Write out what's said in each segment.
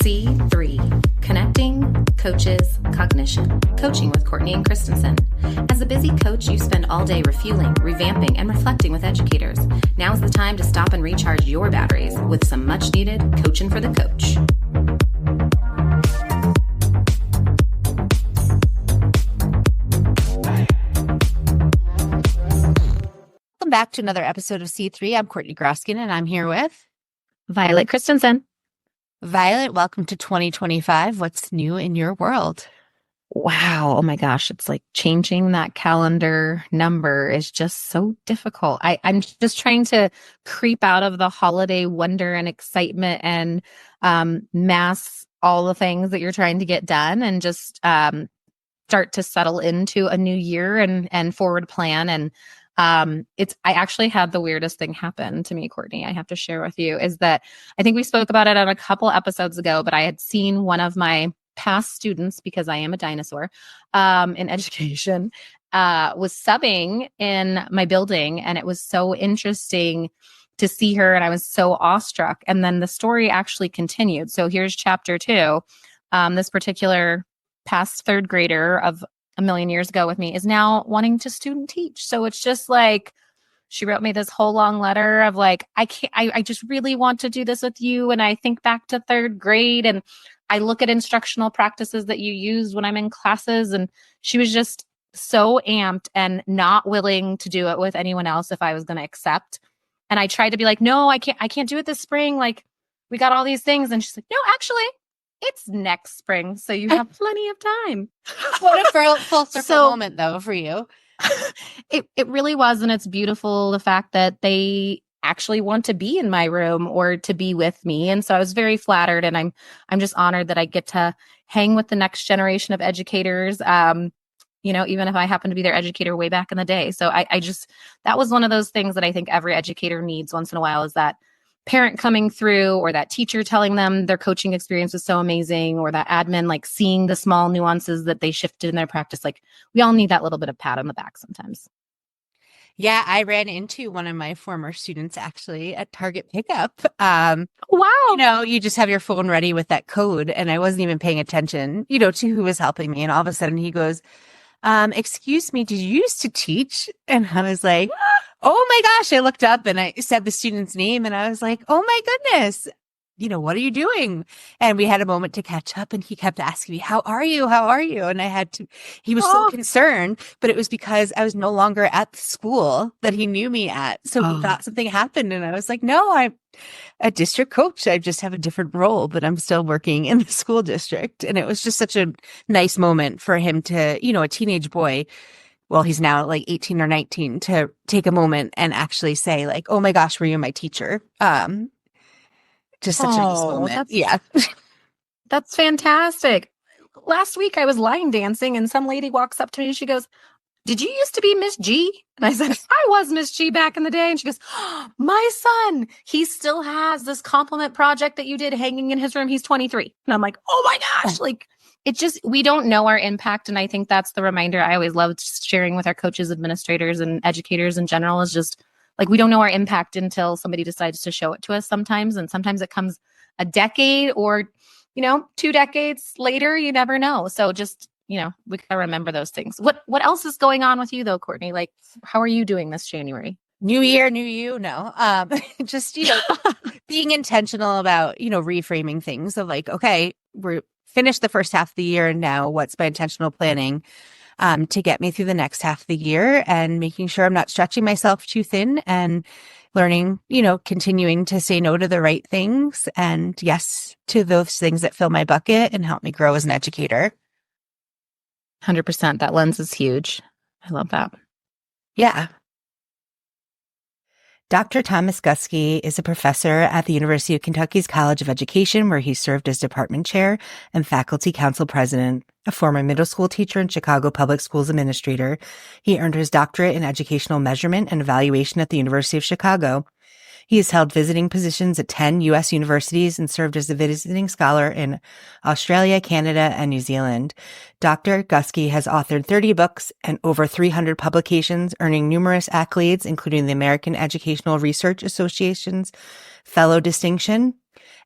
C3, Connecting Coaches Cognition, Coaching with Courtney and Christensen. As a busy coach, you spend all day refueling, revamping, and reflecting with educators. Now's the time to stop and recharge your batteries with some much-needed coaching for the coach. Welcome back to another episode of C3. I'm Courtney Guskey, and I'm here with Violet Christensen. Violet. Welcome to 2025. What's new in your world? Wow. Oh my gosh. It's like changing that calendar number is just so difficult. I'm just trying to creep out of the holiday wonder and excitement and mass all the things that you're trying to get done and just start to settle into a new year and forward plan. And I actually had the weirdest thing happen to me, Courtney, I have to share with you, is that I think we spoke about it on a couple episodes ago, but I had seen one of my past students, because I am a dinosaur in education, was subbing in my building. And it was so interesting to see her. And I was so awestruck. And then the story actually continued. So here's chapter 2. This particular past third grader of a million years ago with me is now wanting to student teach. So it's just like, she wrote me this whole long letter of like, I just really want to do this with you. And I think back to third grade and I look at instructional practices that you use when I'm in classes. And she was just so amped and not willing to do it with anyone else if I was going to accept. And I tried to be like, no, I can't do it this spring. Like, we got all these things. And she's like, no, actually, it's next spring, so you have plenty of time. What a full circle moment, though, for you. It really was, and it's beautiful, the fact that they actually want to be in my room or to be with me. And so I was very flattered, and I'm just honored that I get to hang with the next generation of educators, even if I happen to be their educator way back in the day. So I just, that was one of those things that I think every educator needs once in a while, is that parent coming through, or that teacher telling them their coaching experience was so amazing, or that admin like seeing the small nuances that they shifted in their practice. Like, we all need that little bit of pat on the back sometimes. Yeah, I ran into one of my former students actually at Target pickup. Wow. You just have your phone ready with that code, and I wasn't even paying attention, to who was helping me. And all of a sudden he goes, excuse me, did you used to teach? And I was like, oh my gosh. I looked up and I said the student's name and I was like, oh my goodness, what are you doing? And we had a moment to catch up, and he kept asking me, how are you? How are you? And he was so concerned, but it was because I was no longer at the school that he knew me at. So he thought something happened. And I was like, no, I'm a district coach. I just have a different role, but I'm still working in the school district. And it was just such a nice moment for him to, a teenage boy, well, he's now like 18 or 19, to take a moment and actually say like, oh my gosh, were you my teacher? Just such a nice moment. Yeah. That's fantastic. Last week I was line dancing and some lady walks up to me and she goes, did you used to be Miss G? And I said, I was Miss G back in the day. And she goes, my son, he still has this compliment project that you did hanging in his room. He's 23. And I'm like, oh my gosh, like, it just, we don't know our impact. And I think that's the reminder I always love sharing with our coaches, administrators, and educators in general, is just like, we don't know our impact until somebody decides to show it to us sometimes. And sometimes it comes a decade or, 2 decades later, you never know. So just, we gotta remember those things. What else is going on with you though, Courtney? Like, how are you doing this January? New year, new you. No, just, being intentional about, reframing things of like, okay, we're finished the first half of the year. And now what's my intentional planning to get me through the next half of the year, and making sure I'm not stretching myself too thin, and learning, continuing to say no to the right things and yes to those things that fill my bucket and help me grow as an educator. 100%. That lens is huge. I love that. Yeah. Dr. Thomas Guskey is a professor at the University of Kentucky's College of Education, where he served as department chair and faculty council president. A former middle school teacher and Chicago Public Schools administrator, he earned his doctorate in educational measurement and evaluation at the University of Chicago. He has held visiting positions at 10 U.S. universities and served as a visiting scholar in Australia, Canada, and New Zealand. Dr. Guskey has authored 30 books and over 300 publications, earning numerous accolades, including the American Educational Research Association's Fellow Distinction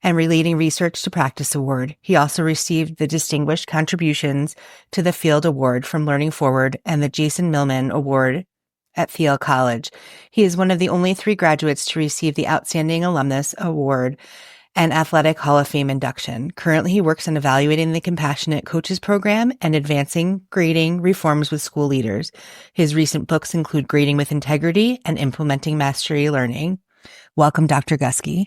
and Relating Research to Practice Award. He also received the Distinguished Contributions to the Field Award from Learning Forward and the Jason Millman Award at Thiel College. He is one of the only 3 graduates to receive the Outstanding Alumnus Award and Athletic Hall of Fame induction. Currently, he works on evaluating the Compassionate Coaches Program and advancing grading reforms with school leaders. His recent books include Grading with Integrity and Implementing Mastery Learning. Welcome, Dr. Guskey.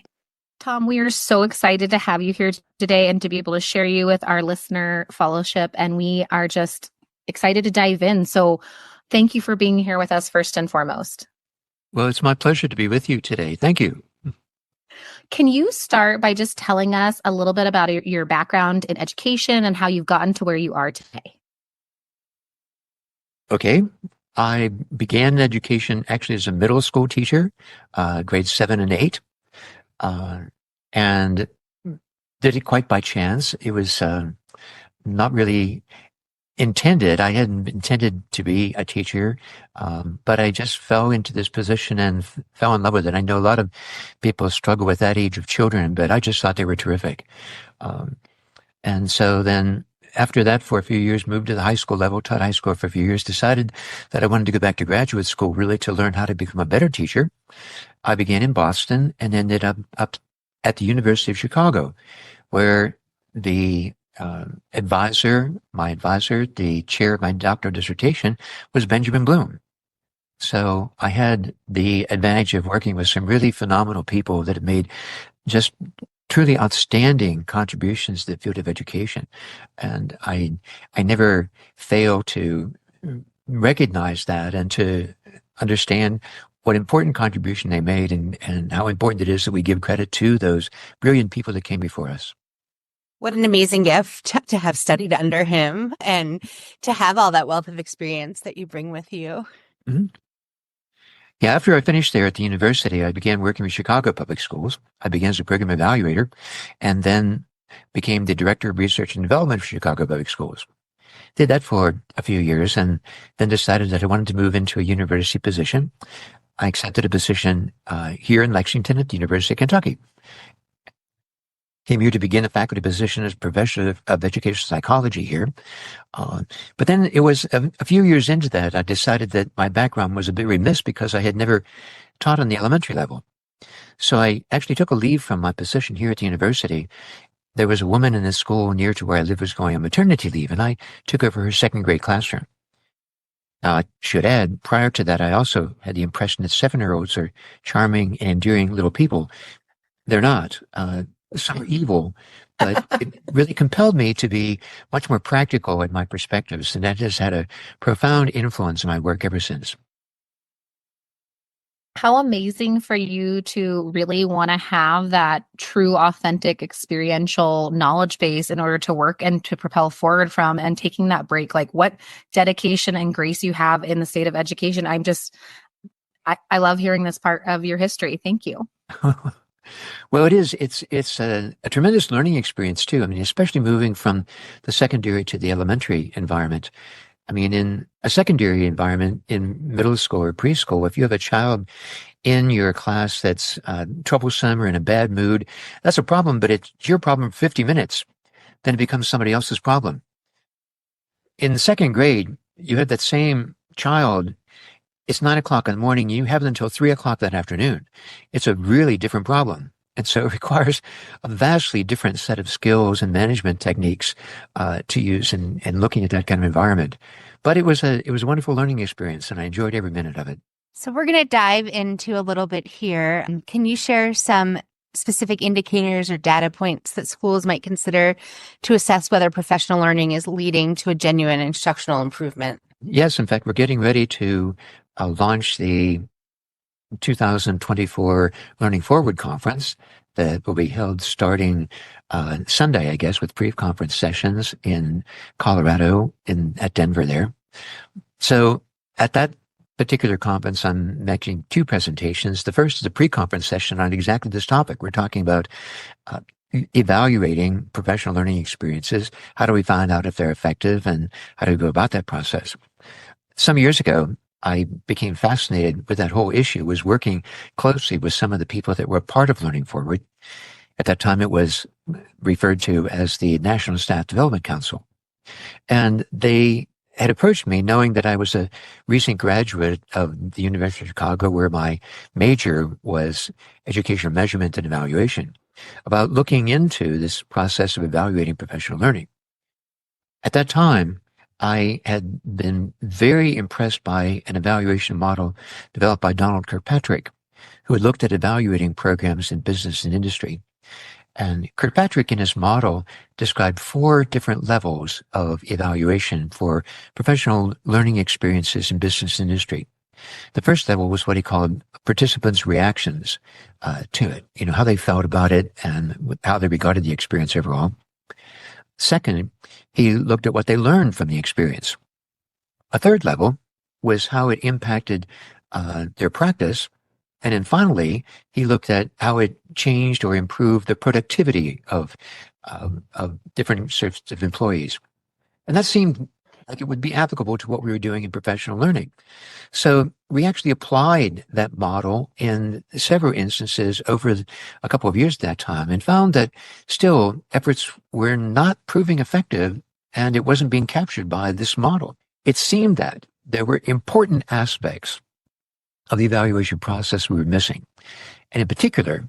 Tom, we are so excited to have you here today and to be able to share you with our listener fellowship. And we are just excited to dive in. So thank you for being here with us first and foremost. Well, it's my pleasure to be with you today. Thank you. Can you start by just telling us a little bit about your background in education and how you've gotten to where you are today? Okay. I began education actually as a middle school teacher, grades 7 and 8, and did it quite by chance. It was not really intended. I hadn't intended to be a teacher, but I just fell into this position and fell in love with it. I know a lot of people struggle with that age of children, but I just thought they were terrific. And so then after that, for a few years, moved to the high school level, taught high school for a few years, decided that I wanted to go back to graduate school really to learn how to become a better teacher. I began in Boston and ended up at the University of Chicago, where the my advisor, the chair of my doctoral dissertation was Benjamin Bloom. So I had the advantage of working with some really phenomenal people that have made just truly outstanding contributions to the field of education. And I never fail to recognize that and to understand what important contribution they made and how important it is that we give credit to those brilliant people that came before us. What an amazing gift to have studied under him and to have all that wealth of experience that you bring with you. Mm-hmm. Yeah, after I finished there at the university, I began working with Chicago Public Schools. I began as a Curriculum Evaluator and then became the Director of Research and Development for Chicago Public Schools. Did that for a few years and then decided that I wanted to move into a university position. I accepted a position here in Lexington at the University of Kentucky. Came here to begin a faculty position as professor of educational psychology here. But then it was a few years into that, I decided that my background was a bit remiss because I had never taught on the elementary level. So I actually took a leave from my position here at the university. There was a woman in the school near to where I lived was going on maternity leave, and I took over her 2nd grade classroom. Now, I should add, prior to that, I also had the impression that 7-year-olds are charming and endearing little people. They're not. Some are evil, but it really compelled me to be much more practical in my perspectives, and that has had a profound influence in my work ever since. How amazing for you to really want to have that true, authentic, experiential knowledge base in order to work and to propel forward from, and taking that break. Like, what dedication and grace you have in the state of education. I love hearing this part of your history. Thank you. Well, it's a tremendous learning experience too. I mean, especially moving from the secondary to the elementary environment. I mean, in a secondary environment, in middle school or preschool, if you have a child in your class that's troublesome or in a bad mood, that's a problem, but it's your problem for 50 minutes. Then it becomes somebody else's problem. In the 2nd grade, you have that same child. It's 9 o'clock in the morning. You have it until 3 o'clock that afternoon. It's a really different problem. And so it requires a vastly different set of skills and management techniques to use in looking at that kind of environment. But it was a wonderful learning experience, and I enjoyed every minute of it. So we're going to dive into a little bit here. Can you share some specific indicators or data points that schools might consider to assess whether professional learning is leading to a genuine instructional improvement? Yes, in fact, we're getting ready to launch the 2024 Learning Forward Conference that will be held starting Sunday, I guess, with pre-conference sessions in Colorado at Denver there. So at that particular conference, I'm making 2 presentations. The first is a pre-conference session on exactly this topic. We're talking about evaluating professional learning experiences. How do we find out if they're effective, and how do we go about that process? Some years ago, I became fascinated with that whole issue, was working closely with some of the people that were part of Learning Forward. At that time, it was referred to as the National Staff Development Council. And they had approached me knowing that I was a recent graduate of the University of Chicago, where my major was educational measurement and evaluation, about looking into this process of evaluating professional learning. At that time, I had been very impressed by an evaluation model developed by Donald Kirkpatrick, who had looked at evaluating programs in business and industry. And Kirkpatrick, in his model, described 4 different levels of evaluation for professional learning experiences in business and industry. The first level was what he called participants' reactions to it, how they felt about it and how they regarded the experience overall. Second, he looked at what they learned from the experience. A third level was how it impacted their practice. And then finally, he looked at how it changed or improved the productivity of different sorts of employees. And that seemed like it would be applicable to what we were doing in professional learning. So we actually applied that model in several instances over a couple of years at that time and found that still efforts were not proving effective and it wasn't being captured by this model. It seemed that there were important aspects of the evaluation process we were missing. And in particular,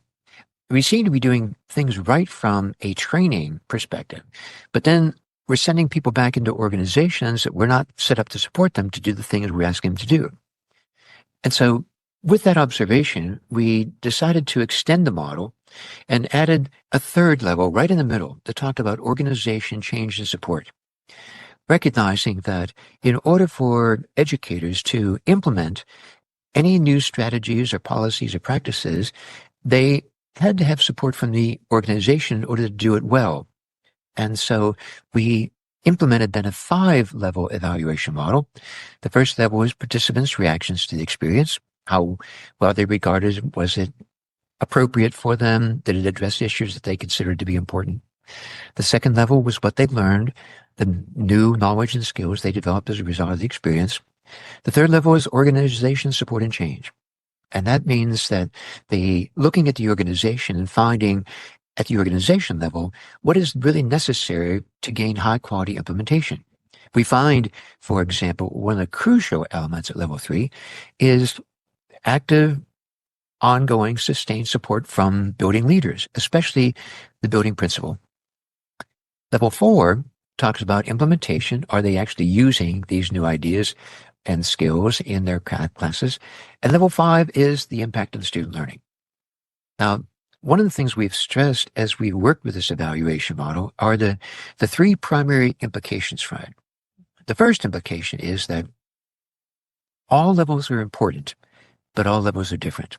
we seem to be doing things right from a training perspective, but then we're sending people back into organizations that we're not set up to support them to do the things we're asking them to do. And so with that observation, we decided to extend the model and added a third level right in the middle that talked about organization change and support, recognizing that in order for educators to implement any new strategies or policies or practices, they had to have support from the organization in order to do it well. And so we implemented then a 5-level evaluation model. The first level was participants' reactions to the experience. How well they regarded it. Was it appropriate for them? Did it address issues that they considered to be important? The second level was what they learned, the new knowledge and skills they developed as a result of the experience. The third level is organization support and change. And that means that looking at the organization and finding at the organization level what is really necessary to gain high quality implementation. We find, for example, one of the crucial elements at level 3 is active, ongoing, sustained support from building leaders, especially the building principal. Level 4 talks about implementation. Are they actually using these new ideas and skills in their classes? And level 5 is the impact on student learning. Now, one of the things we've stressed as we work with this evaluation model are the 3 primary implications from it. The first implication is that all levels are important, but all levels are different.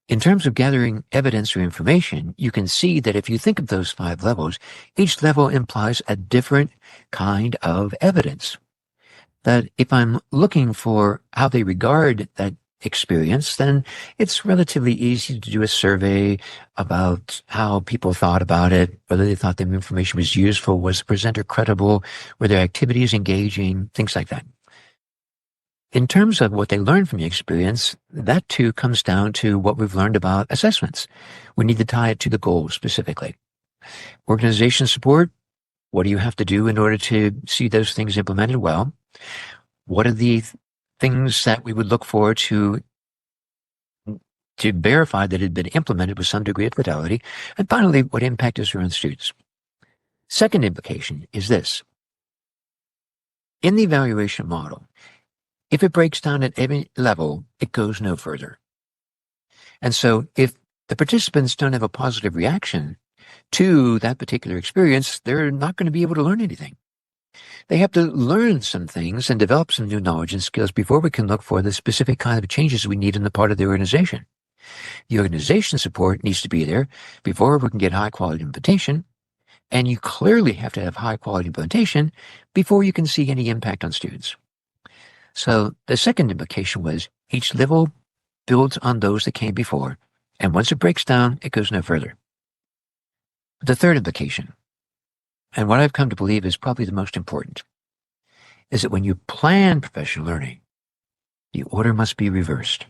In terms of gathering evidence or information, you can see that if you think of those 5 levels, each level implies a different kind of evidence. That if I'm looking for how they regard that experience, then it's relatively easy to do a survey about how people thought about it, whether they thought the information was useful, was the presenter credible, were their activities engaging, things like that. In terms of what they learned from the experience, that too comes down to what we've learned about assessments. We need to tie it to the goals specifically. Organization support, what do you have to do in order to see those things implemented well? What are the things that we would look for to verify that it had been implemented with some degree of fidelity? And finally, what impact is there on students? Second implication is this. In the evaluation model, if it breaks down at every level, it goes no further. And so if the participants don't have a positive reaction to that particular experience, they're not going to be able to learn anything. They have to learn some things and develop some new knowledge and skills before we can look for the specific kind of changes we need in the part of the organization. The organization support needs to be there before we can get high quality implementation. And you clearly have to have high quality implementation before you can see any impact on students. So the second implication was each level builds on those that came before. And once it breaks down, it goes no further. The third implication, and what I've come to believe is probably the most important, is that when you plan professional learning, the order must be reversed.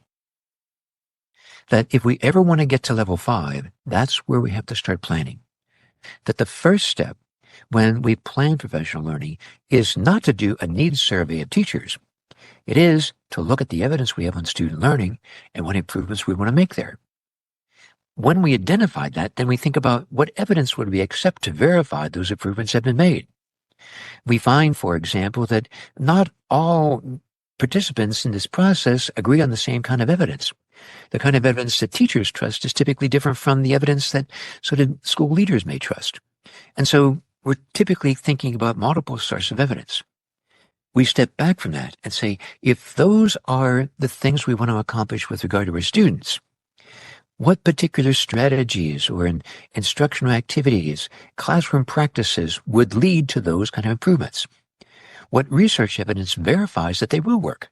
that if we ever want to get to level 5, that's where we have to start planning. That the first step when we plan professional learning is not to do a needs survey of teachers. It is to look at the evidence we have on student learning and what improvements we want to make there. When we identify that, then we think about what evidence would we accept to verify those improvements have been made. We find, for example, that not all participants in this process agree on the same kind of evidence. The kind of evidence that teachers trust is typically different from the evidence that sort of school leaders may trust. And so we're typically thinking about multiple sources of evidence. We step back from that and say, if those are the things we want to accomplish with regard to our students, what particular strategies or instructional activities, classroom practices would lead to those kind of improvements? What research evidence verifies that they will work?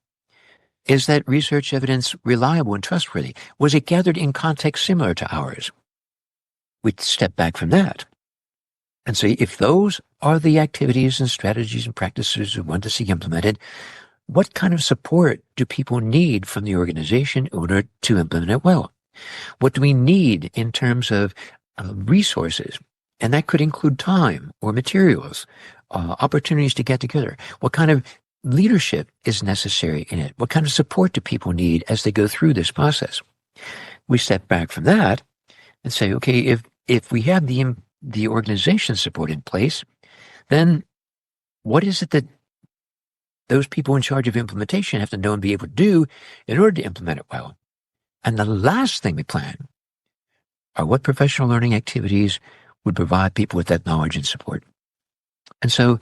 Is that research evidence reliable and trustworthy? Was it gathered in context similar to ours? We step back from that and say, if those are the activities and strategies and practices we want to see implemented, what kind of support do people need from the organization in order to implement it well? What do we need in terms of resources? And that could include time or materials, opportunities to get together. What kind of leadership is necessary in it? What kind of support do people need as they go through this process? We step back from that and say, okay, if we have the organization support in place, then what is it that those people in charge of implementation have to know and be able to do in order to implement it well? And the last thing we plan are what professional learning activities would provide people with that knowledge and support. And so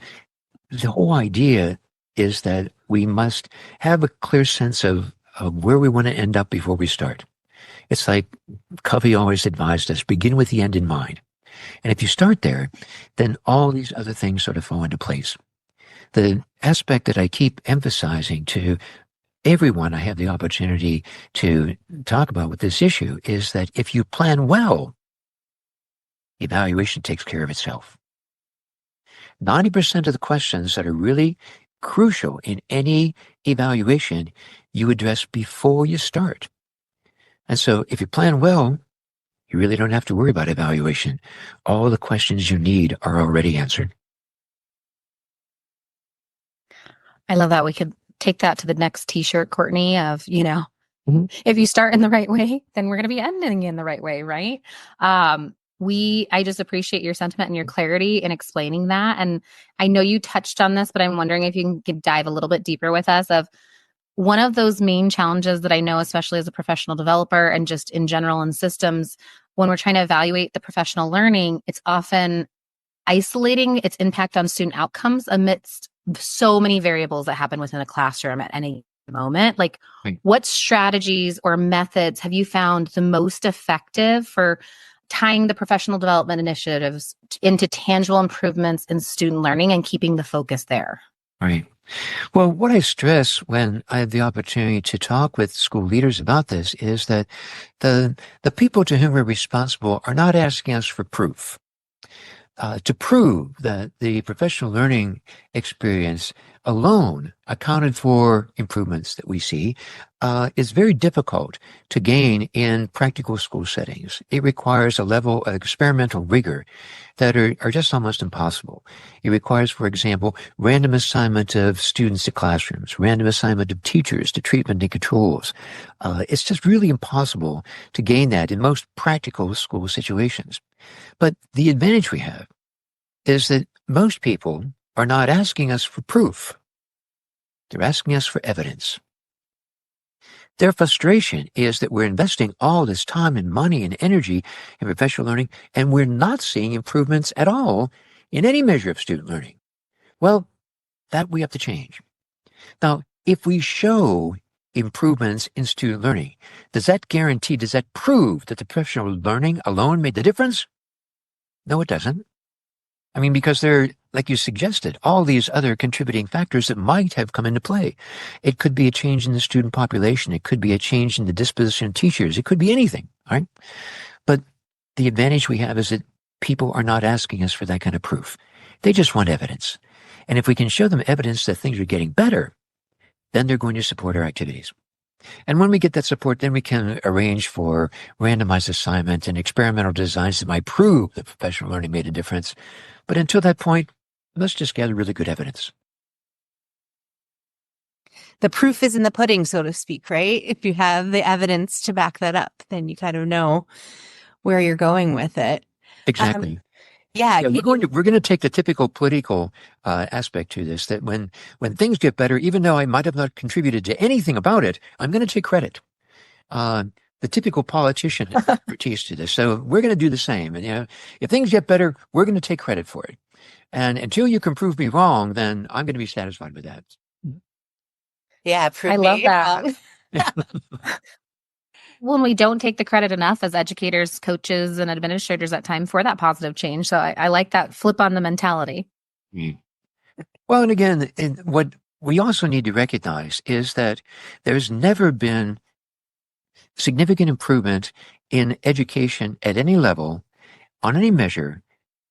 the whole idea is that we must have a clear sense of where we want to end up before we start. It's like Covey always advised us, begin with the end in mind. And if you start there, then all these other things sort of fall into place. The aspect that I keep emphasizing to everyone I have the opportunity to talk about with this issue is that if you plan well, evaluation takes care of itself. 90% of the questions that are really crucial in any evaluation you address before you start. And so if you plan well, you really don't have to worry about evaluation. All the questions you need are already answered. I love that. We could take that to the next t-shirt, Courtney, of, Mhm. if you start in the right way, then we're going to be ending in the right way, right? I just appreciate your sentiment and your clarity in explaining that. And I know you touched on this, but I'm wondering if you can dive a little bit deeper with us of one of those main challenges that I know, especially as a professional developer and just in general in systems, when we're trying to evaluate the professional learning, it's often isolating its impact on student outcomes amidst so many variables that happen within a classroom at any moment. Like, Right. what strategies or methods have you found the most effective for tying the professional development initiatives into tangible improvements in student learning and keeping the focus there? Right. Well, what I stress when I have the opportunity to talk with school leaders about this is that the people to whom we're responsible are not asking us for proof. To prove that the professional learning experience alone accounted for improvements that we see is very difficult to gain in practical school settings. It requires a level of experimental rigor that are just almost impossible. It requires, for example, random assignment of students to classrooms, random assignment of teachers to treatment and controls. It's just really impossible to gain that in most practical school situations. But the advantage we have is that most people are not asking us for proof. They're asking us for evidence. Their frustration is that we're investing all this time and money and energy in professional learning, and we're not seeing improvements at all in any measure of student learning. Well, that we have to change. Now, if we show improvements in student learning, does that prove that the professional learning alone made the difference? No, it doesn't. I mean, because there are, like you suggested, all these other contributing factors that might have come into play. It could be a change in the student population. It could be a change in the disposition of teachers. It could be anything, right? But the advantage we have is that people are not asking us for that kind of proof. They just want evidence. And if we can show them evidence that things are getting better, then they're going to support our activities. And when we get that support, then we can arrange for randomized assignment and experimental designs that might prove that professional learning made a difference. But until that point, let's just gather really good evidence. The proof is in the pudding, so to speak, right? If you have the evidence to back that up, then you kind of know where you're going with it. Exactly. Yeah. Yeah, we're going to take the typical political aspect to this, that when things get better, even though I might have not contributed to anything about it, I'm going to take credit. The typical politician expertise to this. So we're going to do the same. And, if things get better, we're going to take credit for it. And until you can prove me wrong, then I'm going to be satisfied with that. Yeah, prove I love me that. wrong. When we don't take the credit enough as educators, coaches, and administrators at time for that positive change. So I like that flip on the mentality. Well, and again, what we also need to recognize is that there's never been significant improvement in education at any level, on any measure,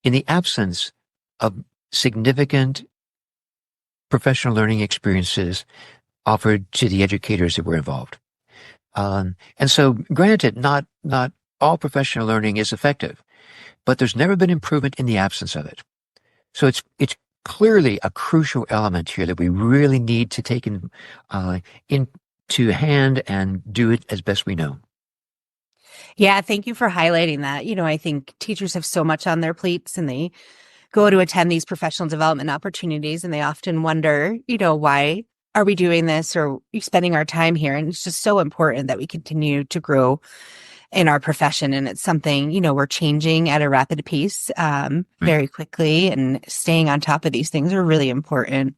in the absence of significant professional learning experiences offered to the educators that were involved. And so, granted, not all professional learning is effective, but there's never been improvement in the absence of it. So it's clearly a crucial element here that we really need to take into hand and do it as best we know. Yeah, thank you for highlighting that. I think teachers have so much on their plates and they go to attend these professional development opportunities and they often wonder, why are we doing this or spending our time here? And it's just so important that we continue to grow in our profession. And it's something, we're changing at a rapid pace very quickly, and staying on top of these things are really important.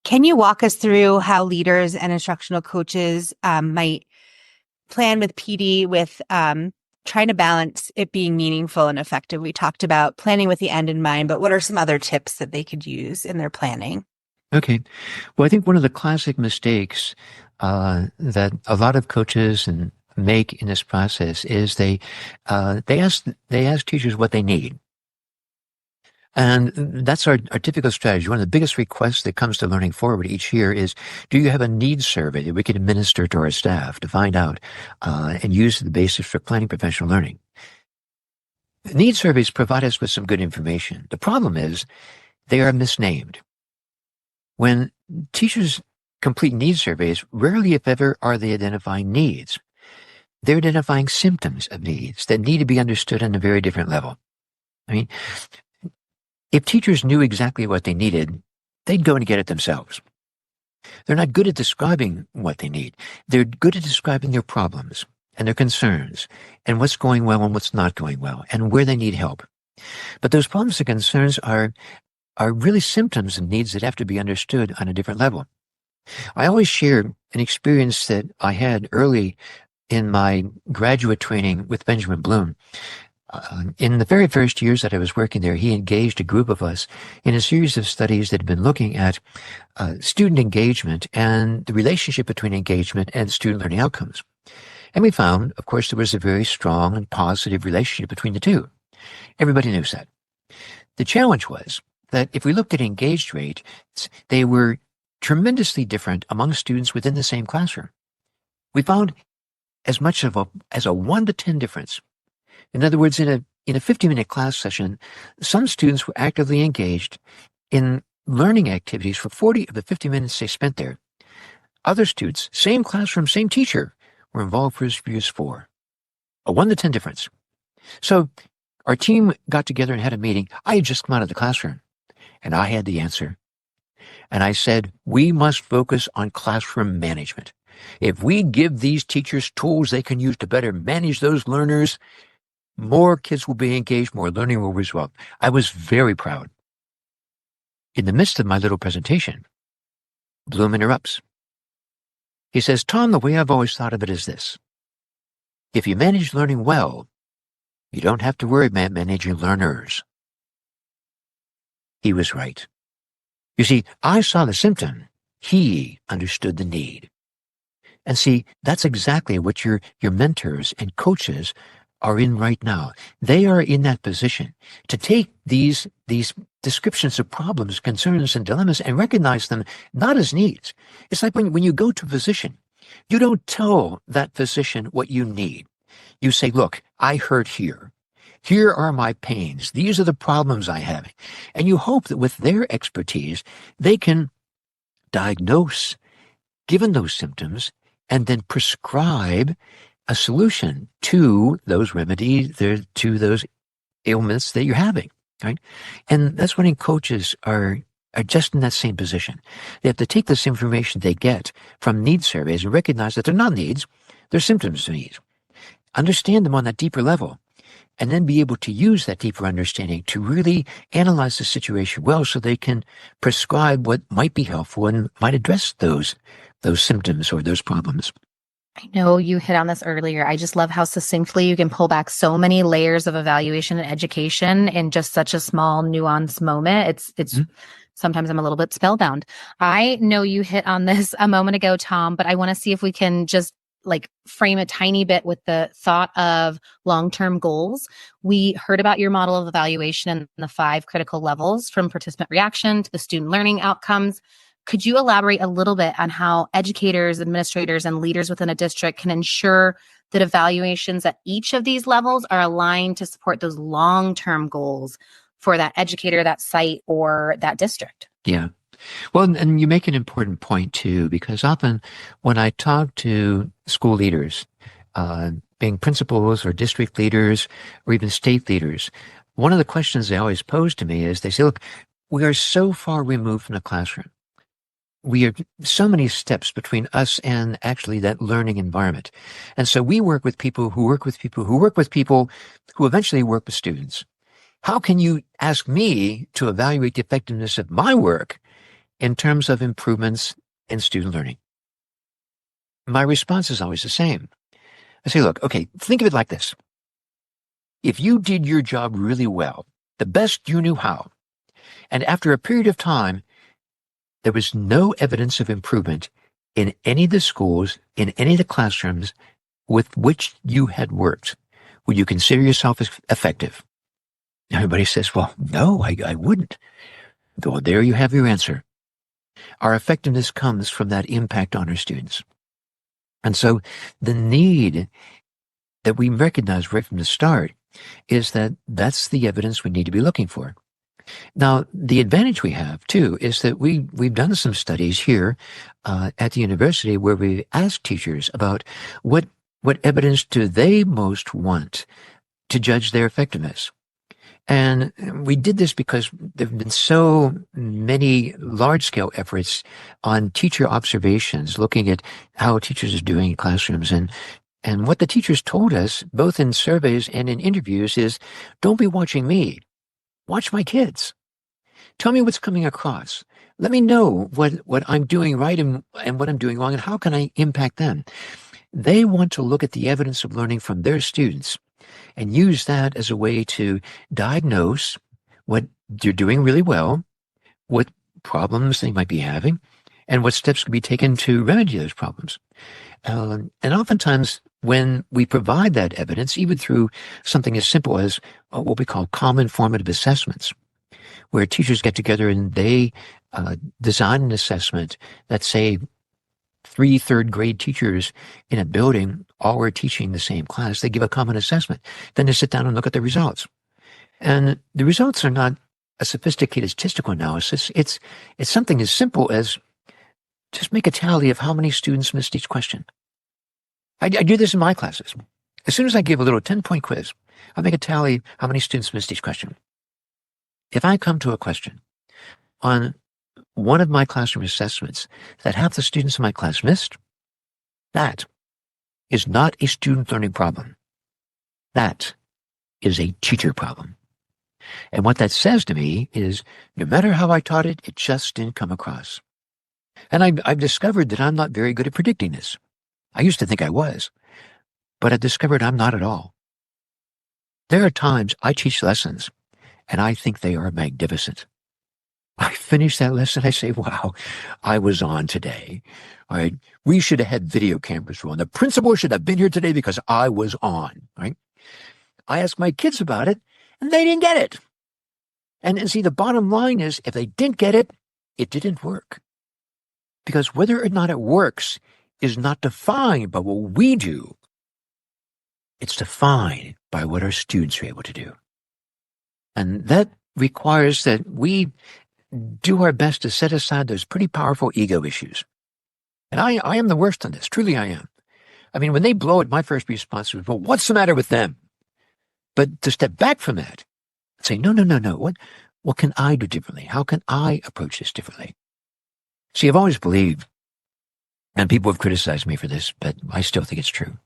Can you walk us through how leaders and instructional coaches might plan with PD with trying to balance it being meaningful and effective? We talked about planning with the end in mind, but what are some other tips that they could use in their planning? Okay. Well, I think one of the classic mistakes that a lot of coaches make in this process is they ask teachers what they need. And that's our typical strategy. One of the biggest requests that comes to Learning Forward each year is, do you have a needs survey that we can administer to our staff to find out and use as the basis for planning professional learning? Needs surveys provide us with some good information. The problem is they are misnamed. When teachers complete needs surveys, rarely, if ever, are they identifying needs. They're identifying symptoms of needs that need to be understood on a very different level. I mean, if teachers knew exactly what they needed, they'd go and get it themselves. They're not good at describing what they need. They're good at describing their problems and their concerns and what's going well and what's not going well and where they need help. But those problems and concerns are really symptoms and needs that have to be understood on a different level. I always share an experience that I had early in my graduate training with Benjamin Bloom. In the very first years that I was working there, he engaged a group of us in a series of studies that had been looking at student engagement and the relationship between engagement and student learning outcomes. And we found, of course, there was a very strong and positive relationship between the two. Everybody knows that. The challenge was that if we looked at engaged rates, they were tremendously different among students within the same classroom. We found as much as a 1 to 10 difference. In other words, in a 50-minute class session, some students were actively engaged in learning activities for 40 of the 50 minutes they spent there. Other students, same classroom, same teacher, were involved for as few as 4. A 1 to 10 difference. So our team got together and had a meeting. I had just come out of the classroom, and I had the answer. And I said, we must focus on classroom management. If we give these teachers tools they can use to better manage those learners, more kids will be engaged, more learning will result. I was very proud. In the midst of my little presentation, Bloom interrupts. He says, Tom, the way I've always thought of it is this. If you manage learning well, you don't have to worry about managing learners. He was right. You see, I saw the symptom. He understood the need. And see, that's exactly what your mentors and coaches are in right now. They are in that position to take these descriptions of problems, concerns, and dilemmas and recognize them not as needs. It's like when you go to a physician, you don't tell that physician what you need. You say, look, I hurt here. Here are my pains. These are the problems I have. And you hope that with their expertise, they can diagnose, given those symptoms, and then prescribe a solution to those remedies, to those ailments that you're having, right? And that's when coaches are just in that same position. They have to take this information they get from needs surveys and recognize that they're not needs, they're symptoms of needs. Understand them on that deeper level, and then be able to use that deeper understanding to really analyze the situation well so they can prescribe what might be helpful and might address those symptoms or those problems. I know you hit on this earlier. I just love how succinctly you can pull back so many layers of evaluation and education in just such a small, nuanced moment. It's sometimes I'm a little bit spellbound. I know you hit on this a moment ago, Tom, but I want to see if we can just frame a tiny bit with the thought of long-term goals. We heard about your model of evaluation and the 5 critical levels, from participant reaction to the student learning outcomes. Could you elaborate a little bit on how educators, administrators, and leaders within a district can ensure that evaluations at each of these levels are aligned to support those long-term goals for that educator, that site, or that district? Yeah. Well, and you make an important point too, because often when I talk to school leaders, being principals or district leaders or even state leaders, one of the questions they always pose to me is they say, look, we are so far removed from the classroom. We are so many steps between us and actually that learning environment. And so we work with people who work with people who work with people who eventually work with students. How can you ask me to evaluate the effectiveness of my work in terms of improvements in student learning? My response is always the same. I say, look, okay, think of it like this. If you did your job really well, the best you knew how, and after a period of time, there was no evidence of improvement in any of the schools, in any of the classrooms with which you had worked, would you consider yourself as effective? Everybody says, well, no, I wouldn't. Well, there you have your answer. Our effectiveness comes from that impact on our students. And so the need that we recognize right from the start is that that's the evidence we need to be looking for. Now, the advantage we have, too, is that we've done some studies here at the university where we asked teachers about what evidence do they most want to judge their effectiveness. And we did this because there have been so many large-scale efforts on teacher observations, looking at how teachers are doing in classrooms. And what the teachers told us, both in surveys and in interviews, is don't be watching me. Watch my kids. Tell me what's coming across. Let me know what I'm doing right and what I'm doing wrong, and how can I impact them. They want to look at the evidence of learning from their students and use that as a way to diagnose what you're doing really well, what problems they might be having, and what steps can be taken to remedy those problems. And oftentimes, when we provide that evidence, even through something as simple as what we call common formative assessments, where teachers get together and they design an assessment that, say, 3 third-grade teachers in a building all are teaching the same class, they give a common assessment. Then they sit down and look at the results. And the results are not a sophisticated statistical analysis. It's something as simple as just make a tally of how many students missed each question. I do this in my classes. As soon as I give a little 10-point quiz, I make a tally how many students missed each question. If I come to a question on one of my classroom assessments that half the students in my class missed, that is not a student learning problem. That is a teacher problem. And what that says to me is, no matter how I taught it, it just didn't come across. And I've discovered that I'm not very good at predicting this. I used to think I was, but I discovered I'm not at all. There are times I teach lessons, and I think they are magnificent. I finish that lesson, I say, wow, I was on today. All right, we should have had video cameras rolling. The principal should have been here today because I was on, right? I asked my kids about it, and they didn't get it. And see, the bottom line is, if they didn't get it, it didn't work. Because whether or not it works is not defined by what we do. It's defined by what our students are able to do. And that requires that we do our best to set aside those pretty powerful ego issues. And I am the worst on this. Truly, I am. I mean, when they blow it, my first response was, well, what's the matter with them? But to step back from that and say, no. What can I do differently? How can I approach this differently? See, I've always believed, and people have criticized me for this, but I still think it's true.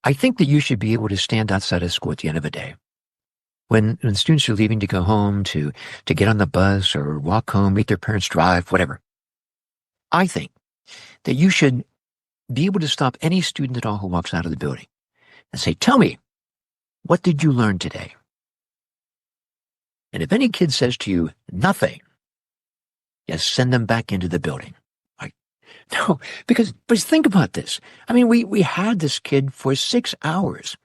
I think that you should be able to stand outside of school at the end of a day. When students are leaving to go home, to get on the bus or walk home, meet their parents, drive, whatever. I think that you should be able to stop any student at all who walks out of the building and say, tell me, what did you learn today? And if any kid says to you, nothing, yes, send them back into the building. No, because think about this. I mean, we had this kid for 6 hours.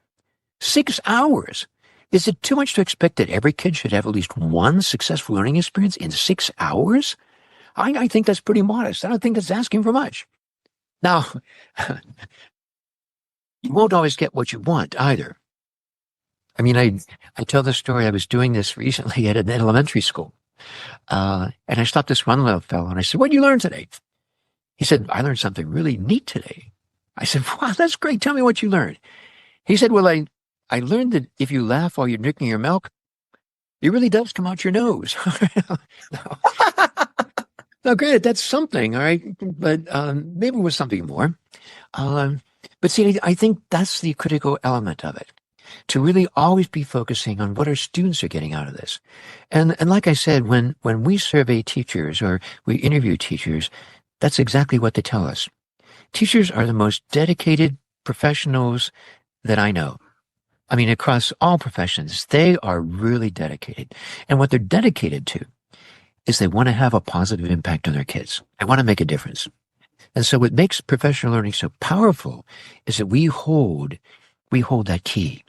6 hours. Is it too much to expect that every kid should have at least one successful learning experience in 6 hours? I think that's pretty modest. I don't think that's asking for much. Now, you won't always get what you want either. I mean, I tell the story. I was doing this recently at an elementary school. And I stopped this one little fellow and I said, what did you learn today? He said, I learned something really neat today. I said, wow, that's great. Tell me what you learned. He said, well, I learned that if you laugh while you're drinking your milk, it really does come out your nose. Now, granted, that's something, all right, but maybe it was something more. But see, I think that's the critical element of it, to really always be focusing on what our students are getting out of this. And like I said, when we survey teachers or we interview teachers, that's exactly what they tell us. Teachers are the most dedicated professionals that I know. I mean, across all professions, they are really dedicated. And what they're dedicated to is they want to have a positive impact on their kids. They want to make a difference. And so what makes professional learning so powerful is that we hold that key.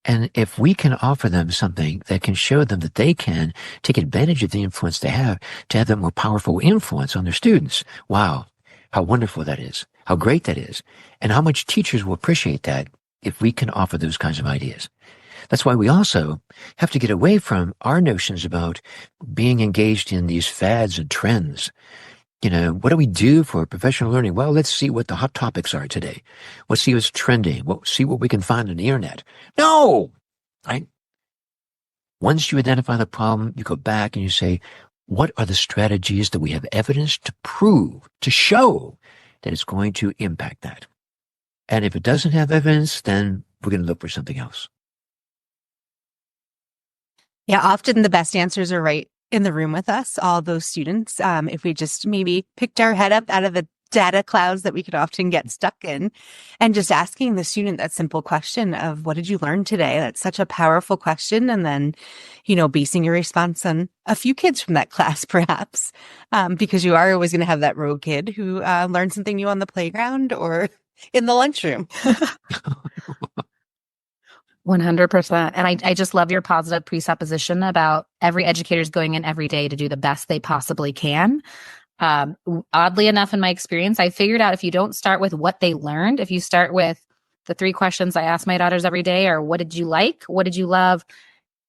And if we can offer them something that can show them that they can take advantage of the influence they have to have that more powerful influence on their students, wow, how wonderful that is, how great that is, and how much teachers will appreciate that if we can offer those kinds of ideas. That's why we also have to get away from our notions about being engaged in these fads and trends. You know, what do we do for professional learning? Well, let's see what the hot topics are today. Let's see what's trending. We'll see what we can find on the internet. No! Right? Once you identify the problem, you go back and you say, what are the strategies that we have evidence to prove, to show that it's going to impact that? And if it doesn't have evidence, then we're going to look for something else. Yeah, often the best answers are right in the room with us, all those students. If we just maybe picked our head up out of the data clouds that we could often get stuck in and just asking the student that simple question of, what did you learn today? That's such a powerful question. And then, basing your response on a few kids from that class, perhaps, because you are always going to have that rogue kid who learned something new on the playground or in the lunchroom. 100%. And I just love your positive presupposition about every educator is going in every day to do the best they possibly can. Oddly enough, in my experience, I figured out if you don't start with what they learned, if you start with the 3 questions I ask my daughters every day are, what did you like? What did you love?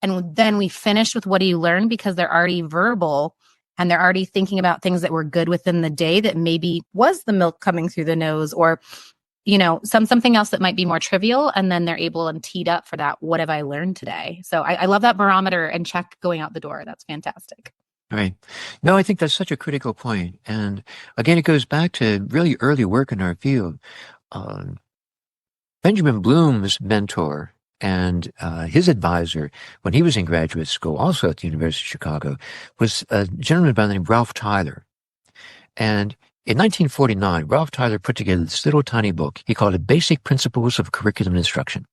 And then we finish with, what do you learn? Because they're already verbal and they're already thinking about things that were good within the day that maybe was the milk coming through the nose or something else that might be more trivial, and then they're able and teed up for that. What have I learned today? So I love that barometer and check going out the door. That's fantastic. Right. No, I think that's such a critical point. And again, it goes back to really early work in our field. Benjamin Bloom's mentor and his advisor when he was in graduate school, also at the University of Chicago, was a gentleman by the name of Ralph Tyler. And in 1949, Ralph Tyler put together this little tiny book. He called it Basic Principles of Curriculum Instruction.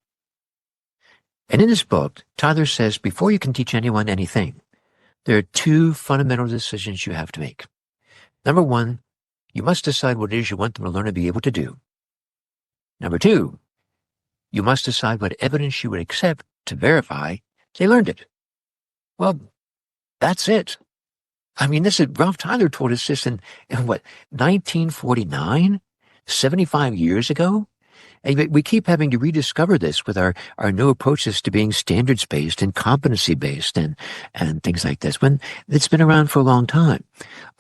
And in this book, Tyler says, before you can teach anyone anything, there are 2 fundamental decisions you have to make. Number 1, you must decide what it is you want them to learn and be able to do. Number 2, You must decide what evidence you would accept to verify they learned it. Well, that's it. I mean, Ralph Tyler told us this in what, 1949? 75 years ago? And we keep having to rediscover this with our new approaches to being standards-based and competency-based and things like this, when it's been around for a long time.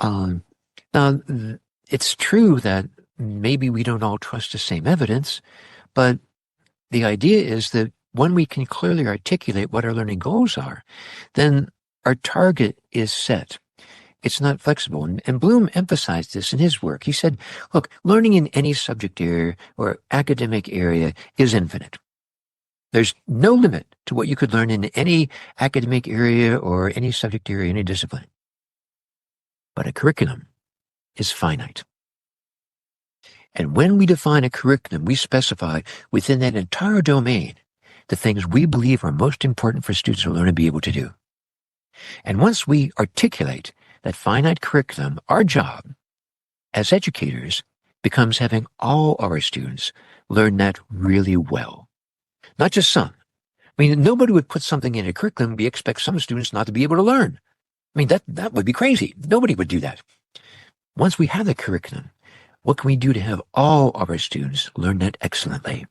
Now, it's true that maybe we don't all trust the same evidence, but the idea is that when we can clearly articulate what our learning goals are, then our target is set. It's not flexible. And Bloom emphasized this in his work. He said, look, learning in any subject area or academic area is infinite. There's no limit to what you could learn in any academic area or any subject area, any discipline. But a curriculum is finite. And when we define a curriculum, we specify within that entire domain the things we believe are most important for students to learn and be able to do. And once we articulate that finite curriculum, our job as educators becomes having all of our students learn that really well. Not just some. I mean, nobody would put something in a curriculum we expect some students not to be able to learn. I mean, that would be crazy. Nobody would do that. Once we have the curriculum, what can we do to have all of our students learn that excellently?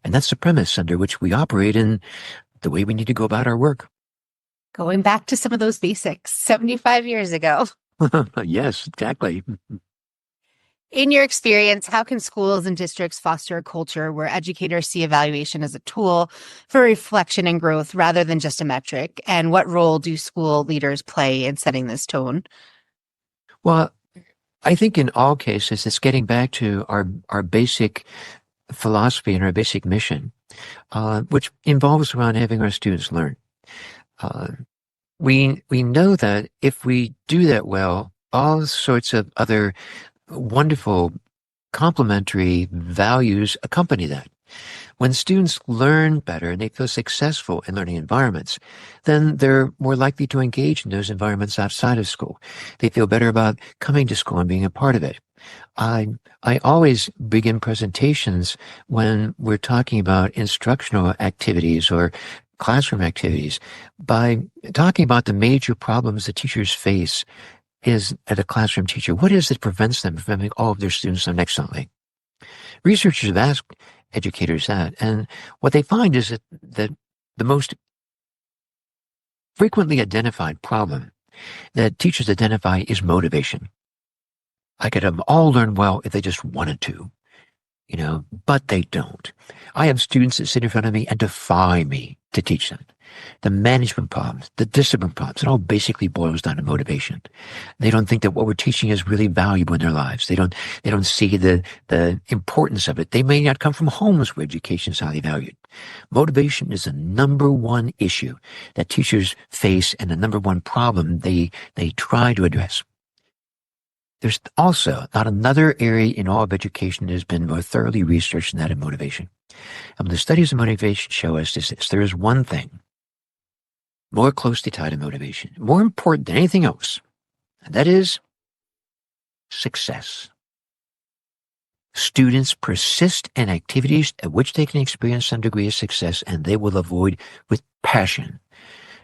And that's the premise under which we operate and the way we need to go about our work. Going back to some of those basics 75 years ago. Yes, exactly. In your experience, how can schools and districts foster a culture where educators see evaluation as a tool for reflection and growth rather than just a metric? And what role do school leaders play in setting this tone? Well, I think in all cases, it's getting back to our basic philosophy and our basic mission, which involves around having our students learn. We know that if we do that well, all sorts of other wonderful complementary values accompany that. When students learn better and they feel successful in learning environments, then they're more likely to engage in those environments outside of school. They feel better about coming to school and being a part of it. I always begin presentations when we're talking about instructional activities or classroom activities by talking about the major problems that teachers face is at a classroom teacher. What is it that prevents them from having all of their students learn excellently? Researchers have asked educators that, and what they find is that the most frequently identified problem that teachers identify is motivation. I could have them all learn well if they just wanted to, but they don't. I have students that sit in front of me and defy me to teach them. The management problems, the discipline problems, it all basically boils down to motivation. They don't think that what we're teaching is really valuable in their lives. They don't see the importance of it. They may not come from homes where education is highly valued. Motivation is the number one issue that teachers face and the number one problem they try to address. There's also not another area in all of education that has been more thoroughly researched than that of motivation. And the studies of motivation show us this: there is one thing more closely tied to motivation, more important than anything else, and that is success. Students persist in activities at which they can experience some degree of success, and they will avoid with passion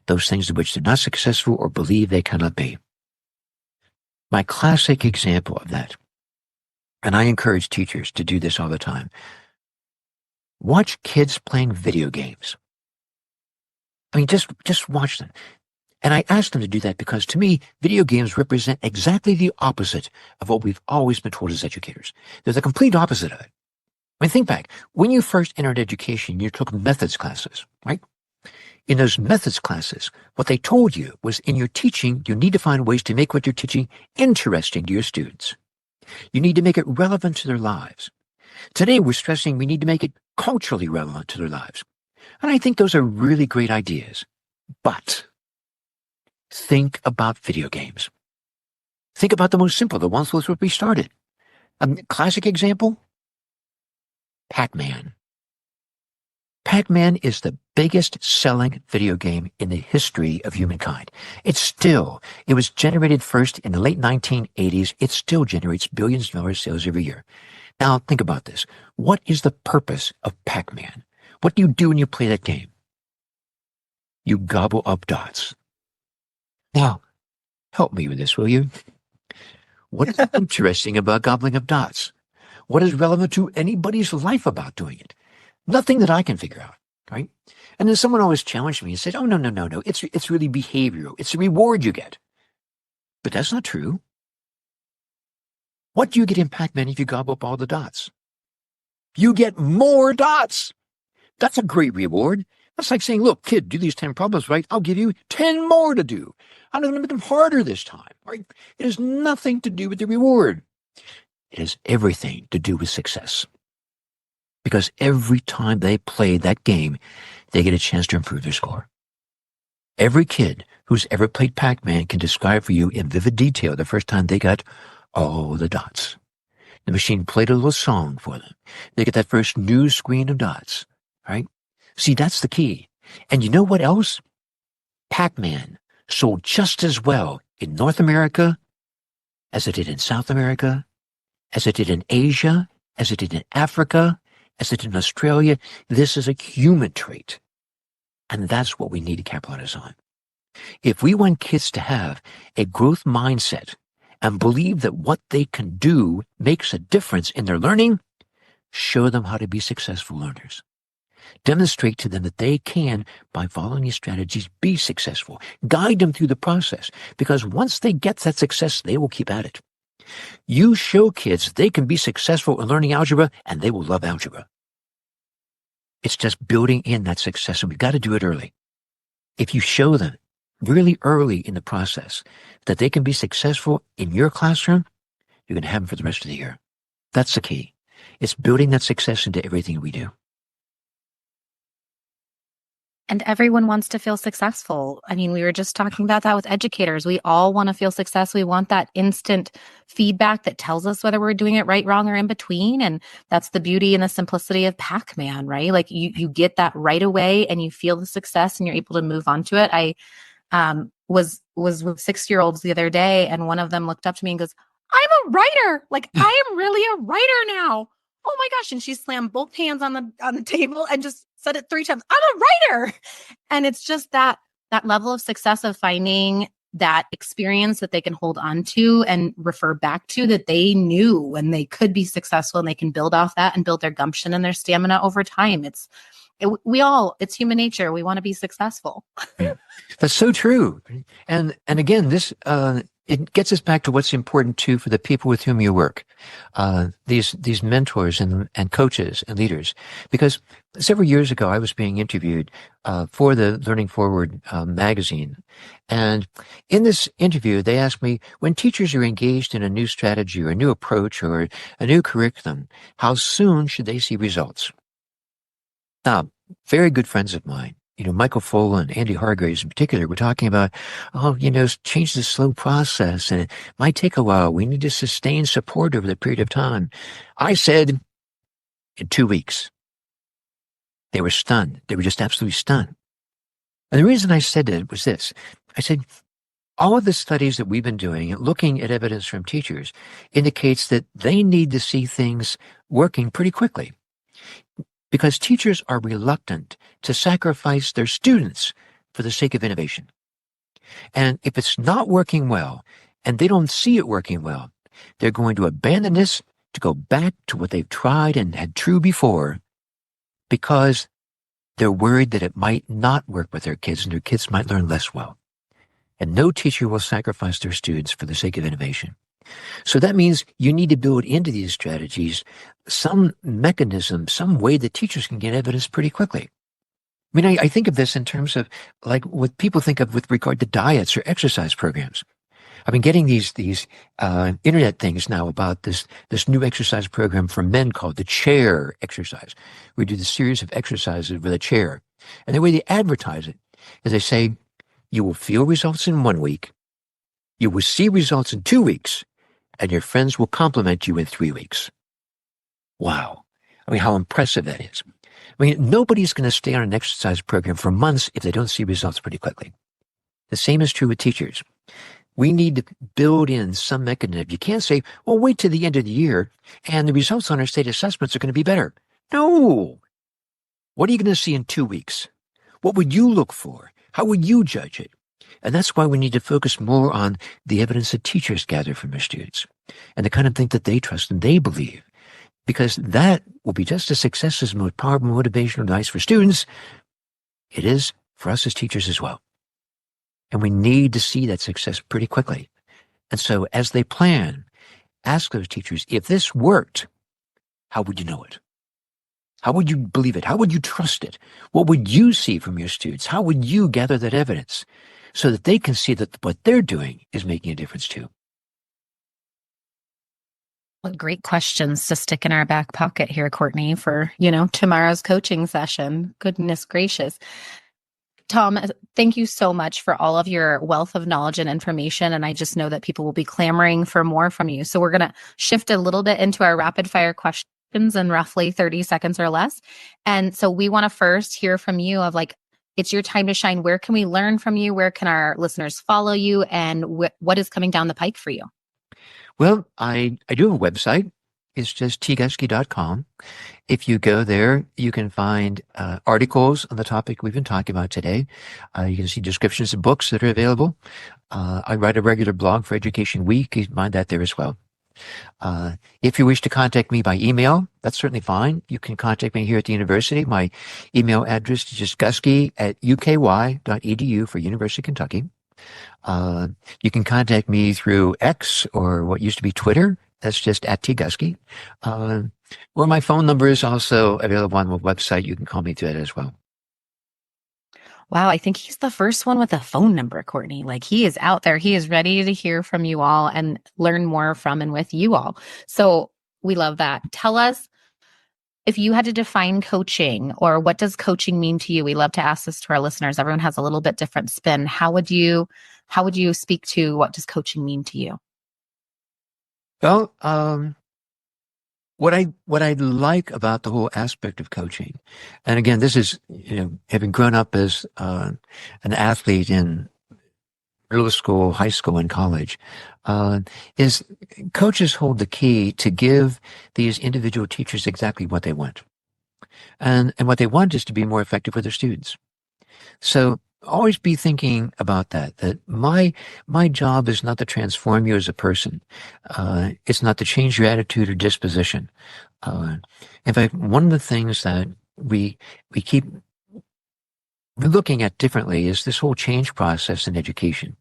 those things in which they're not successful or believe they cannot be. My classic example of that, and I encourage teachers to do this all the time, watch kids playing video games. I mean, just watch them. And I ask them to do that because, to me, video games represent exactly the opposite of what we've always been told as educators. They're the complete opposite of it. I mean, think back. When you first entered education, you took methods classes, right? In those methods classes, what they told you was in your teaching, you need to find ways to make what you're teaching interesting to your students. You need to make it relevant to their lives. Today, we're stressing we need to make it culturally relevant to their lives. And I think those are really great ideas. But think about video games. Think about the most simple, the ones with which we started. A classic example, Pac-Man. Pac-Man is the biggest selling video game in the history of humankind. It was generated first in the late 1980s. It still generates billions of dollars sales every year. Now, think about this. What is the purpose of Pac-Man? What do you do when you play that game? You gobble up dots. Now, help me with this, will you? What is interesting about gobbling up dots? What is relevant to anybody's life about doing it? Nothing that I can figure out, right? And then someone always challenged me and said, oh, no. It's really behavioral. It's the reward you get. But that's not true. What do you get in Pac-Man if you gobble up all the dots? You get more dots. That's a great reward. That's like saying, look, kid, do these 10 problems, right? I'll give you 10 more to do. I'm going to make them harder this time, right? It has nothing to do with the reward. It has everything to do with success. Because every time they play that game, they get a chance to improve their score. Every kid who's ever played Pac-Man can describe for you in vivid detail the first time they got all the dots. The machine played a little song for them. They get that first new screen of dots, right? See, that's the key. And you know what else? Pac-Man sold just as well in North America as it did in South America, as it did in Asia, as it did in Africa, as it did in Australia. This is a human trait. And that's what we need to capitalize on. If we want kids to have a growth mindset and believe that what they can do makes a difference in their learning, show them how to be successful learners. Demonstrate to them that they can, by following these strategies, be successful. Guide them through the process, because once they get that success, they will keep at it. You show kids they can be successful in learning algebra, and they will love algebra. It's just building in that success, and we've got to do it early. If you show them really early in the process that they can be successful in your classroom, you're going to have them for the rest of the year. That's the key. It's building that success into everything we do. And everyone wants to feel successful. I mean, we were just talking about that with educators. We all want to feel success. We want that instant feedback that tells us whether we're doing it right, wrong, or in between. And that's the beauty and the simplicity of Pac-Man, right? Like you get that right away and you feel the success and you're able to move on to it. I was with 6-year-olds the other day, and one of them looked up to me and goes, I'm a writer. Like, I am really a writer now. Oh my gosh. And she slammed both hands on the table and just said it 3 times. I'm a writer. And it's just that level of success of finding that experience that they can hold on to and refer back to, that they knew when they could be successful, and they can build off that and build their gumption and their stamina over time. It's human nature. We want to be successful. That's so true. And again, this, it gets us back to what's important too for the people with whom you work, these mentors and coaches and leaders. Because several years ago, I was being interviewed for the Learning Forward magazine, and in this interview, they asked me, when teachers are engaged in a new strategy or a new approach or a new curriculum, how soon should they see results? Now, very good friends of mine, Michael Full and Andy Hargraves in particular, were talking about, change the slow process, and it might take a while. We need to sustain support over the period of time. I said, in 2 weeks. They were stunned. They were just absolutely stunned. And the reason I said it was this. I said, all of the studies that we've been doing, looking at evidence from teachers, indicates that they need to see things working pretty quickly. Because teachers are reluctant to sacrifice their students for the sake of innovation. And if it's not working well, and they don't see it working well, they're going to abandon this to go back to what they've tried and had true before, because they're worried that it might not work with their kids and their kids might learn less well. And no teacher will sacrifice their students for the sake of innovation. So that means you need to build into these strategies some mechanism, some way that teachers can get evidence pretty quickly. I mean, I think of this in terms of like what people think of with regard to diets or exercise programs. I've been getting these internet things now about this new exercise program for men called the chair exercise. We do this series of exercises with a chair. And the way they advertise it is they say, you will feel results in 1 week, you will see results in 2 weeks, and your friends will compliment you in 3 weeks. Wow. I mean, how impressive that is. I mean, nobody's going to stay on an exercise program for months if they don't see results pretty quickly. The same is true with teachers. We need to build in some mechanism. You can't say, well, wait till the end of the year and the results on our state assessments are going to be better. No. What are you going to see in 2 weeks? What would you look for? How would you judge it? And that's why we need to focus more on the evidence that teachers gather from their students and the kind of thing that they trust and they believe, because that will be just as success as the most powerful motivational device for students. It is for us as teachers as well. And we need to see that success pretty quickly. And so as they plan, ask those teachers, if this worked, how would you know it? How would you believe it? How would you trust it? What would you see from your students? How would you gather that evidence so that they can see that what they're doing is making a difference too? What great questions to stick in our back pocket here, Courtney, for, tomorrow's coaching session. Goodness gracious. Tom, thank you so much for all of your wealth of knowledge and information. And I just know that people will be clamoring for more from you. So we're going to shift a little bit into our rapid fire questions in roughly 30 seconds or less. And so we want to first hear from you of it's your time to shine. Where can we learn from you? Where can our listeners follow you? And what is coming down the pike for you? Well, I do have a website. It's just tguskey.com. If you go there, you can find articles on the topic we've been talking about today. You can see descriptions of books that are available. I write a regular blog for Education Week. You can find that there as well. If you wish to contact me by email, that's certainly fine. You can contact me here at the university. My email address is just guskey@uky.edu for University of Kentucky. You can contact me through X, or what used to be Twitter. That's just @tguskey. Or my phone number is also available on the website. You can call me through that as well. Wow, I think he's the first one with a phone number, Courtney. He is out there. He is ready to hear from you all and learn more from and with you all. So we love that. Tell us, if you had to define coaching, or what does coaching mean to you? We love to ask this to our listeners. Everyone has a little bit different spin. How would you speak to what does coaching mean to you? Well, what I like about the whole aspect of coaching, and again, this is, having grown up as an athlete in middle school, high school, and college, is coaches hold the key to give these individual teachers exactly what they want. And what they want is to be more effective with their students. So always be thinking about that my job is not to transform you as a person. It's not to change your attitude or disposition. In fact, one of the things that we keep looking at differently is this whole change process in education.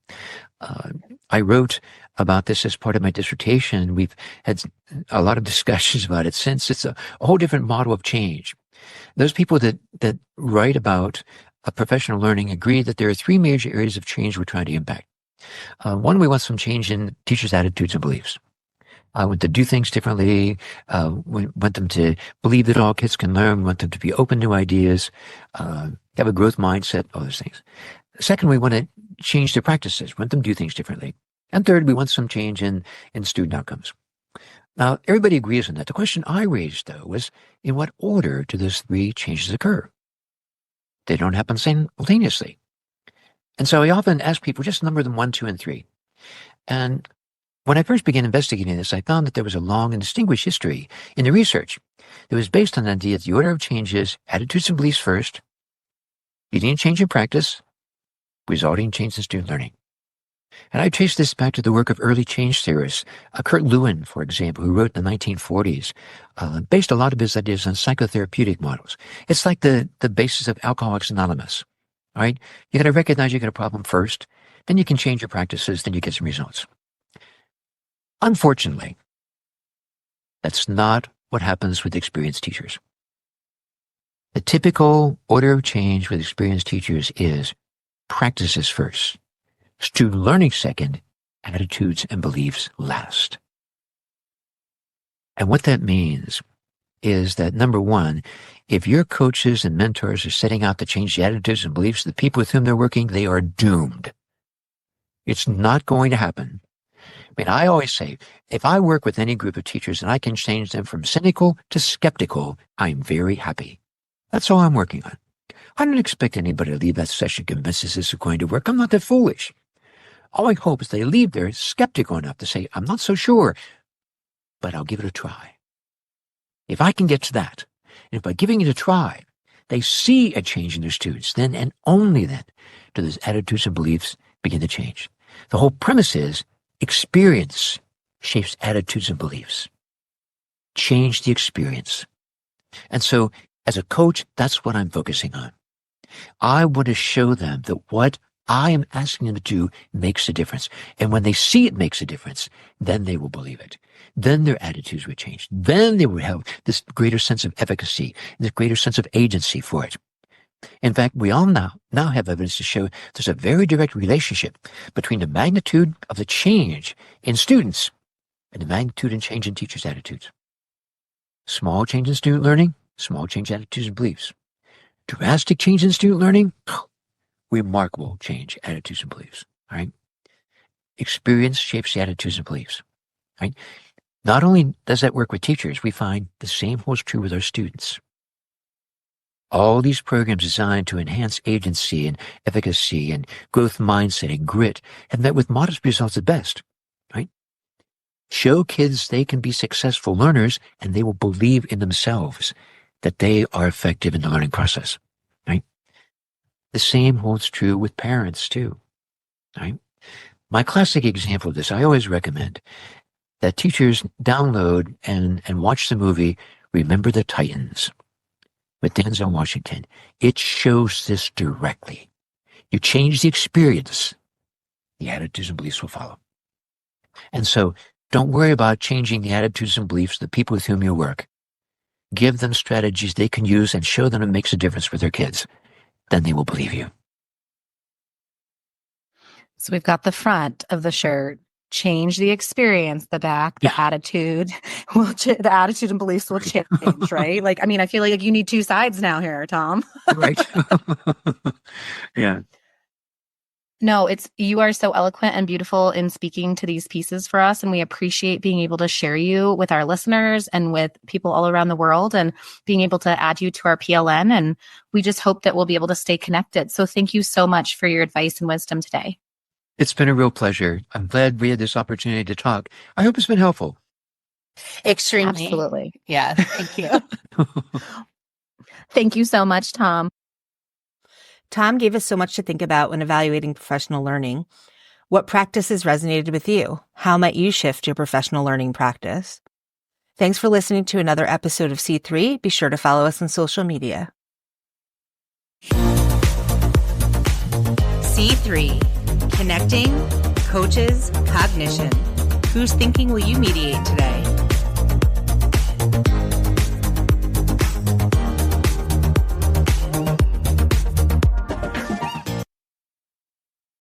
I wrote about this as part of my dissertation. We've had a lot of discussions about it since. It's a whole different model of change. Those people that write about professional learning agree that there are three major areas of change we're trying to impact. One, we want some change in teachers' attitudes and beliefs. I want to do things differently. We want them to believe that all kids can learn. We want them to be open to ideas, have a growth mindset, all those things. Second, we want to change their practices. We want them to do things differently. And third, we want some change in student outcomes. Now, everybody agrees on that. The question I raised, though, was in what order do those three changes occur? They don't happen simultaneously. And so I often ask people, just number them 1, 2, and 3. And when I first began investigating this, I found that there was a long and distinguished history in the research that was based on the idea that the order of change is attitudes and beliefs first, leading to change in practice, resulting in change in student learning. And I trace this back to the work of early change theorists, Kurt Lewin, for example, who wrote in the 1940s, based a lot of his ideas on psychotherapeutic models. It's like the basis of Alcoholics Anonymous, all right? You got to recognize you got a problem first, then you can change your practices, then you get some results. Unfortunately, that's not what happens with experienced teachers. The typical order of change with experienced teachers is practices first, student learning second, attitudes and beliefs last. And what that means is that, number one, if your coaches and mentors are setting out to change the attitudes and beliefs of the people with whom they're working, they are doomed. It's not going to happen. I mean, I always say, if I work with any group of teachers and I can change them from cynical to skeptical, I'm very happy. That's all I'm working on. I don't expect anybody to leave that session convinced this is going to work. I'm not that foolish. All I hope is they leave there skeptical enough to say, I'm not so sure, but I'll give it a try. If I can get to that, and if by giving it a try, they see a change in their students, then and only then do those attitudes and beliefs begin to change. The whole premise is experience shapes attitudes and beliefs. Change the experience. And so, as a coach, that's what I'm focusing on. I want to show them that what I am asking them to do makes a difference. And when they see it makes a difference, then they will believe it. Then their attitudes would change. Then they would have this greater sense of efficacy, this greater sense of agency for it. In fact, we all now have evidence to show there's a very direct relationship between the magnitude of the change in students and the magnitude and change in teachers' attitudes. Small change in student learning, small change in attitudes and beliefs. Drastic change in student learning, remarkable change, attitudes and beliefs. All right. Experience shapes the attitudes and beliefs. Right. Not only does that work with teachers, we find the same holds true with our students. All these programs designed to enhance agency and efficacy and growth mindset and grit have met with modest results at best. Right. Show kids they can be successful learners and they will believe in themselves that they are effective in the learning process. Right. The same holds true with parents too. Right? My classic example of this, I always recommend that teachers download and watch the movie Remember the Titans with Denzel Washington. It shows this directly. You change the experience, the attitudes and beliefs will follow. And so don't worry about changing the attitudes and beliefs of the people with whom you work. Give them strategies they can use and show them it makes a difference for their kids. Then they will believe you. So we've got the front of the shirt, change the experience, the back, the attitude, the attitude and beliefs will change, right? Like, I mean, I feel like you need two sides now here, Tom. Right. Yeah. No, you are so eloquent and beautiful in speaking to these pieces for us. And we appreciate being able to share you with our listeners and with people all around the world and being able to add you to our PLN. And we just hope that we'll be able to stay connected. So thank you so much for your advice and wisdom today. It's been a real pleasure. I'm glad we had this opportunity to talk. I hope it's been helpful. Extremely. Absolutely. Yeah. Thank you. Thank you so much, Tom. Tom gave us so much to think about when evaluating professional learning. What practices resonated with you? How might you shift your professional learning practice? Thanks for listening to another episode of C3. Be sure to follow us on social media. C3, connecting, coaches, cognition. Whose thinking will you mediate today?